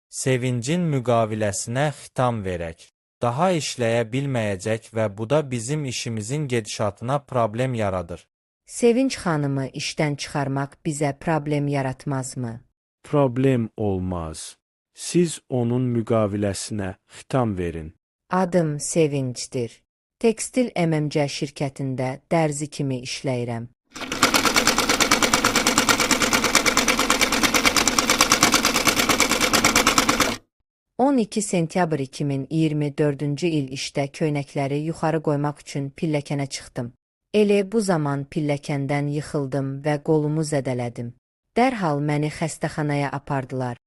Sevincin müqaviləsinə xitam verək. Daha işləyə bilməyəcək və bu da bizim işimizin gedişatına problem yaradır. Sevinç xanımı işdən çıxarmaq bizə problem yaratmazmı? Problem olmaz. Siz onun müqaviləsinə xitam verin. Adım Sevincdir. Tekstil MMC şirkətində dərzi kimi işləyirəm. ...12 sentyabr 2024-cü il işdə köynəkləri yuxarı qoymaq üçün pilləkənə çıxdım. Elə bu zaman pilləkəndən yıxıldım və qolumu zədələdim. Dərhal məni xəstəxanaya apardılar.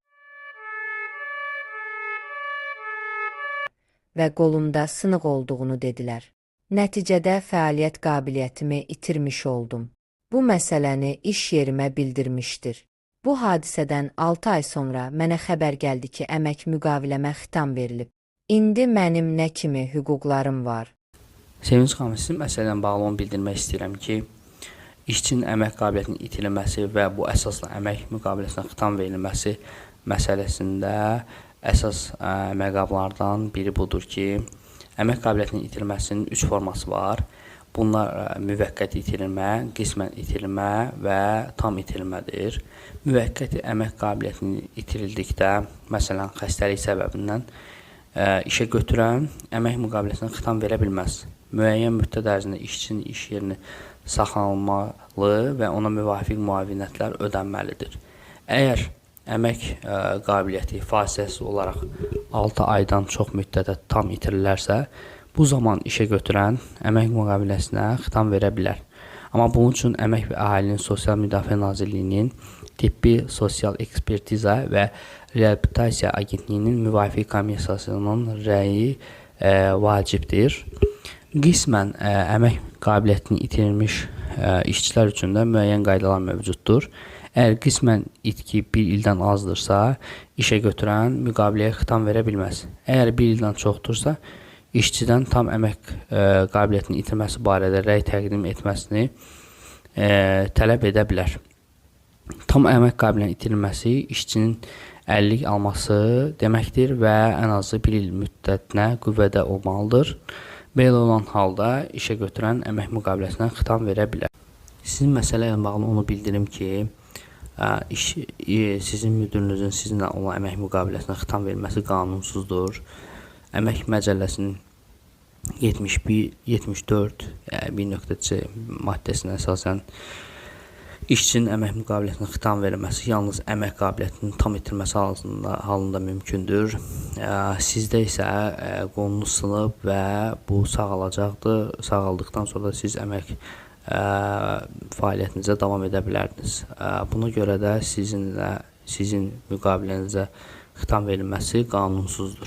Və qolumda sınıq olduğunu dedilər. Nəticədə fəaliyyət qabiliyyətimi itirmiş oldum. Bu məsələni iş yerimə bildirmişdir. Bu hadisədən 6 ay sonra mənə xəbər gəldi ki, əmək müqaviləmə xitam verilib. İndi mənim nə kimi hüquqlarım var? Sevinç xanım, sizin məsələdən bağlı onu bildirmək istəyirəm ki, işçinin əmək qabiliyyətinin itirilməsi və bu əsasla əmək müqaviləsinə xitam verilməsi məsələsində əsas məqamlardan biri budur ki, əmək qabiliyyətinin itirilməsinin 3 forması var. Bunlar müvəqqəti itirilmə, qismən itirilmə və tam itirilmədir. Müvəqqəti əmək qabiliyyətini itirildikdə, məsələn, xəstəlik səbəbindən işə götürən əmək müqaviləsinə xitam verə bilməz. Müəyyən müddət ərzində işçinin iş yerini saxlanılmalı və ona müvafiq müavinətlər ödənməlidir. Əgər əmək qabiliyyəti fasiləsiz olaraq 6 aydan çox müddətə tam itirilərsə, bu zaman işə götürən əmək müqaviləsinə xitam verə bilər. Amma bunun üçün Əmək və Əhalinin Sosial Müdafiə Nazirliyinin Tibbi Sosial Ekspertiza və Reabilitasiya Agentliyinin müvafiq komissiyasının rəyi vacibdir. Qismən əmək qabiliyyətini itirilmiş işçilər üçün də müəyyən qaydalar mövcuddur. Əgər qismən itki 1 ildən azdırsa, işə götürən müqaviləyə xitam verə bilməz. Əgər 1 ildən çoxdursa, işçidən tam əmək qabiliyyətinin itirməsi barədə rəy təqdim etməsini tələb edə bilər. Tam əmək qabiliyyətinin itirilməsi işçinin əlillik alması deməkdir və ən azı 1 il müddətinə qüvvədə olmalıdır. Belə olan halda işə götürən əmək müqaviləsinə xitam verə bilər. Sizin məsələ ilə bağlı onu bildirim ki, sizin müdürünüzün sizinlə olan əmək müqaviləsinə xitam verməsi qanunsuzdur. Əmək Məcəlləsinin 74 1.c maddəsinə əsasən işçinin əmək müqaviləsinə xitam verilməsi yalnız əmək qabiliyyətinin tam itirməsi halında mümkündür. Sizdə isə qolunuz sınıb və bu sağalacaqdır. Sağaldıqdan sonra da siz əmək fəaliyyətinizə davam edə bilərdiniz. Buna görə də sizin müqavilənizə xitam verilməsi qanunsuzdur.